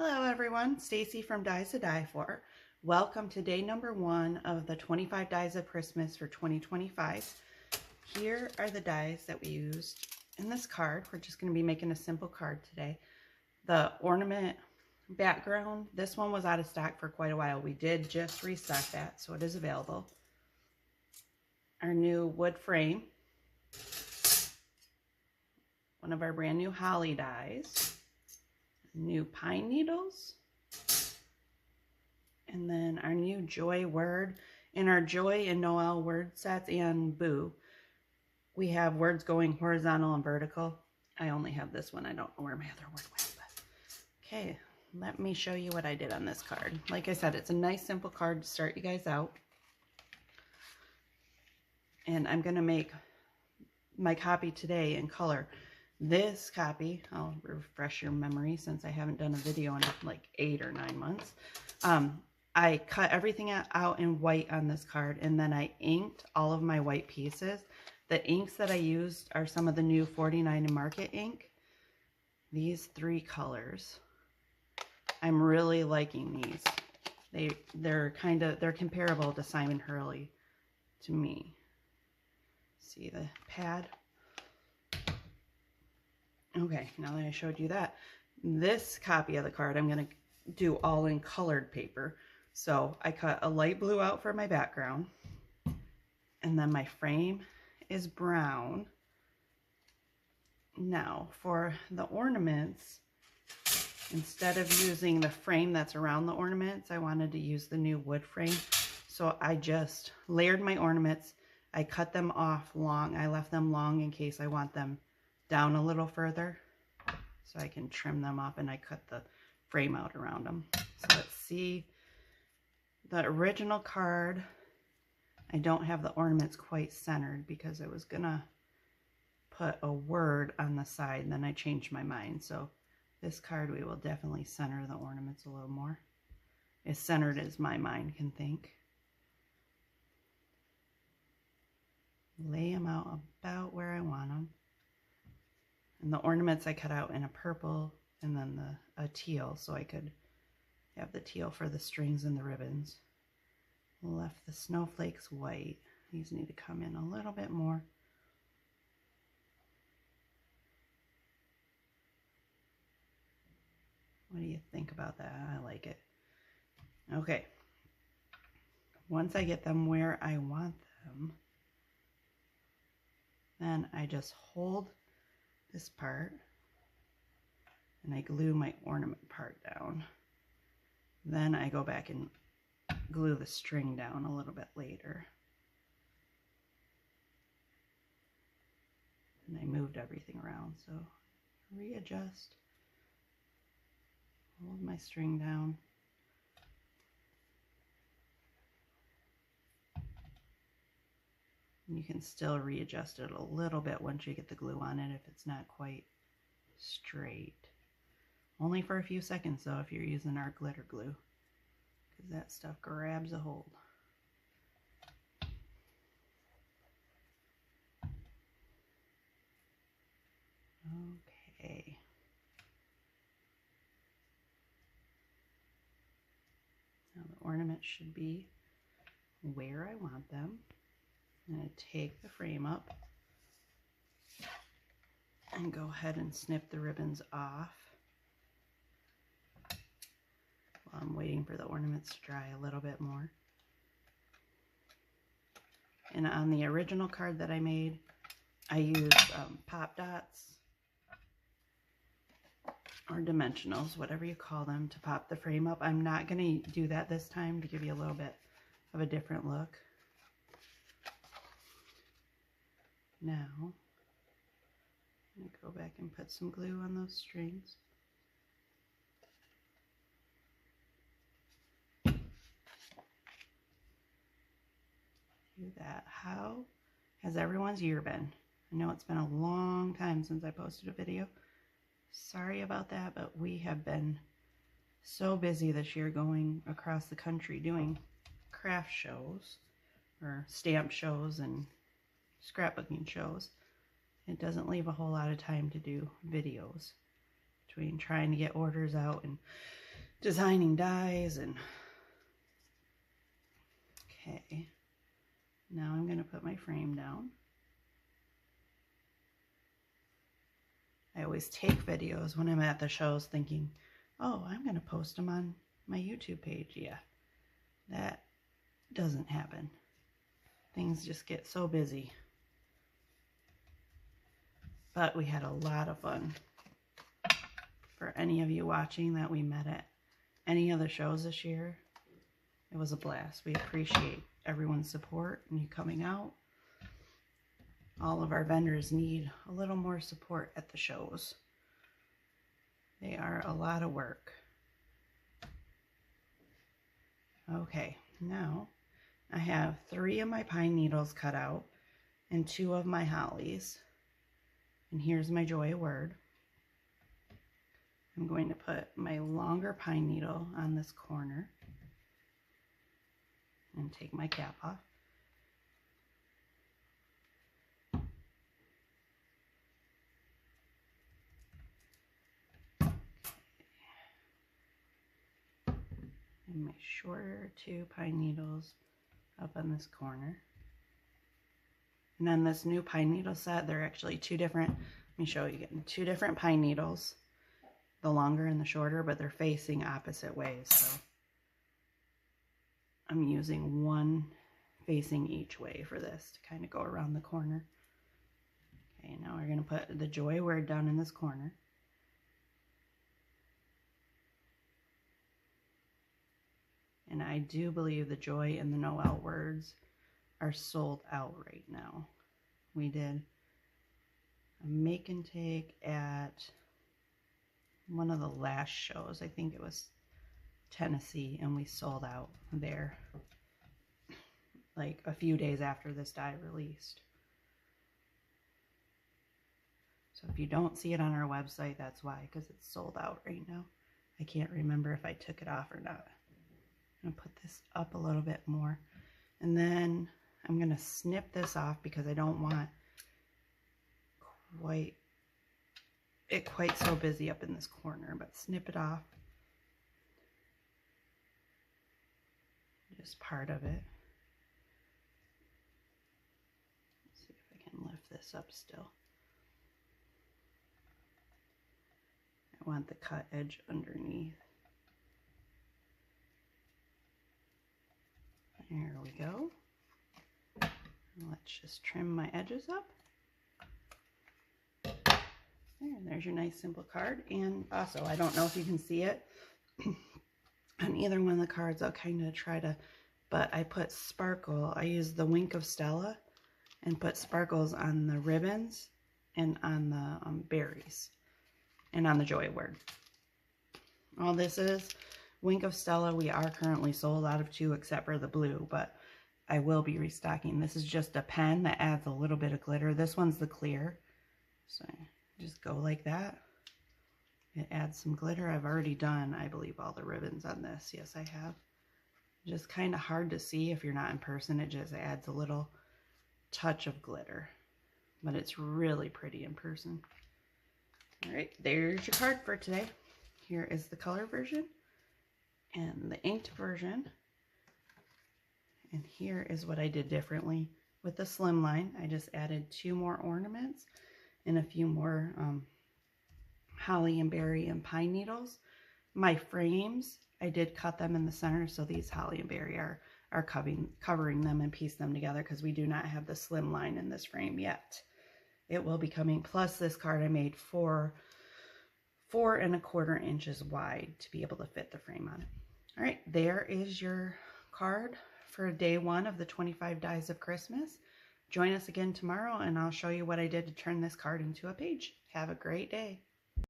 Hello everyone, Stacy from Dies to Die For. Welcome to day number 1 of the 25 Dies of Christmas for 2025. Here are the dies that we used in this card. We're just going to be making a simple card today. The ornament background, this one was out of stock for quite a while. We did just restock that, so it is available. Our new wood frame. One of our brand new holly dies. New pine needles, and then our new joy word. In our joy and Noel word sets and boo, we have words going horizontal and vertical. I only have this one. I don't know where my other word went, but okay, let me show you what I did on this card. Like I said, it's a nice simple card to start you guys out, and I'm gonna make my copy today in color. This copy, I'll refresh your memory since I haven't done a video in like 8 or 9 months. I cut everything out in white on this card, and then I inked all of my white pieces. The inks that I used are some of the new 49 and Market ink. These 3 colors. I'm really liking these. They're comparable to Simon Hurley to me. See the pad? Okay, now that I showed you that, this copy of the card I'm going to do all in colored paper. So I cut a light blue out for my background, and then my frame is brown. Now for the ornaments, instead of using the frame that's around the ornaments, I wanted to use the new wood frame. So I just layered my ornaments. I cut them off long. I left them long in case I want them down a little further, so I can trim them off, and I cut the frame out around them. So let's see. The original card, I don't have the ornaments quite centered because I was gonna put a word on the side, and then I changed my mind. So this card, we will definitely center the ornaments a little more, as centered as my mind can think. Lay them out about where I want them. And the ornaments I cut out in a purple and then a teal, so I could have the teal for the strings and the ribbons. Left the snowflakes white. These need to come in a little bit more. What do you think about that? I like it. Okay. Once I get them where I want them, then I just hold this part and I glue my ornament part down. Then I go back and glue the string down a little bit later. And I moved everything around, so readjust, hold my string down. You can still readjust it a little bit once you get the glue on it if it's not quite straight. Only for a few seconds though if you're using our glitter glue, because that stuff grabs a hold. Okay. Now the ornaments should be where I want them. I'm going to take the frame up and go ahead and snip the ribbons off while I'm waiting for the ornaments to dry a little bit more. And on the original card that I made, I used pop dots or dimensionals, whatever you call them, to pop the frame up. I'm not going to do that this time to give you a little bit of a different look. Now, I'm going to go back and put some glue on those strings. Do that. How has everyone's year been? I know it's been a long time since I posted a video. Sorry about that, but we have been so busy this year going across the country doing craft shows or stamp shows and scrapbooking shows. It doesn't leave a whole lot of time to do videos between trying to get orders out and designing dies. And okay, now I'm going to put my frame down. I always take videos when I'm at the shows thinking, oh, I'm going to post them on my YouTube page. Yeah, that doesn't happen. Things just get so busy. But we had a lot of fun. For any of you watching that we met at any of the shows this year, it was a blast. We appreciate everyone's support and you coming out. All of our vendors need a little more support at the shows. They are a lot of work. Okay, now I have 3 of my pine needles cut out and 2 of my hollies. And here's my joy word. I'm going to put my longer pine needle on this corner and take my cap off. And my shorter 2 pine needles up on this corner. And on this new pine needle set, they're actually 2 different, let me show you again, 2 different pine needles, the longer and the shorter, but they're facing opposite ways. So I'm using one facing each way for this to kind of go around the corner. Okay, now we're going to put the joy word down in this corner. And I do believe the joy and the Noel words are sold out right now. We did a make and take at one of the last shows. I think it was Tennessee, and we sold out there like a few days after this die released. So if you don't see it on our website, that's why, because it's sold out right now. I can't remember if I took it off or not. I'm going to put this up a little bit more. And then I'm going to snip this off because I don't want quite so busy up in this corner, but snip it off. Just part of it. Let's see if I can lift this up still. I want the cut edge underneath. There we go. Let's just trim my edges up. There's your nice simple card. And also, I don't know if you can see it on either one of the cards. I'll kind of try to, but I put sparkle. I used the Wink of Stella and put sparkles on the ribbons and on the berries and on the joy word. All this is Wink of Stella. We are currently sold out of 2 except for the blue, but I will be restocking. This is just a pen that adds a little bit of glitter. This one's the clear. So just go like that. It adds some glitter. I've already done, I believe, all the ribbons on this. Yes, I have. Just kind of hard to see if you're not in person. It just adds a little touch of glitter. But it's really pretty in person. All right, there's your card for today. Here is the color version and the inked version. And here is what I did differently with the slimline. I just added 2 more ornaments and a few more holly and berry and pine needles. My frames, I did cut them in the center, so these holly and berry are covering them and piece them together because we do not have the slim line in this frame yet. It will be coming. Plus this card I made 4 1/4 inches wide to be able to fit the frame on it. All right, there is your card for day 1 of the 25 Dies of Christmas. Join us again tomorrow and I'll show you what I did to turn this card into a page. Have a great day.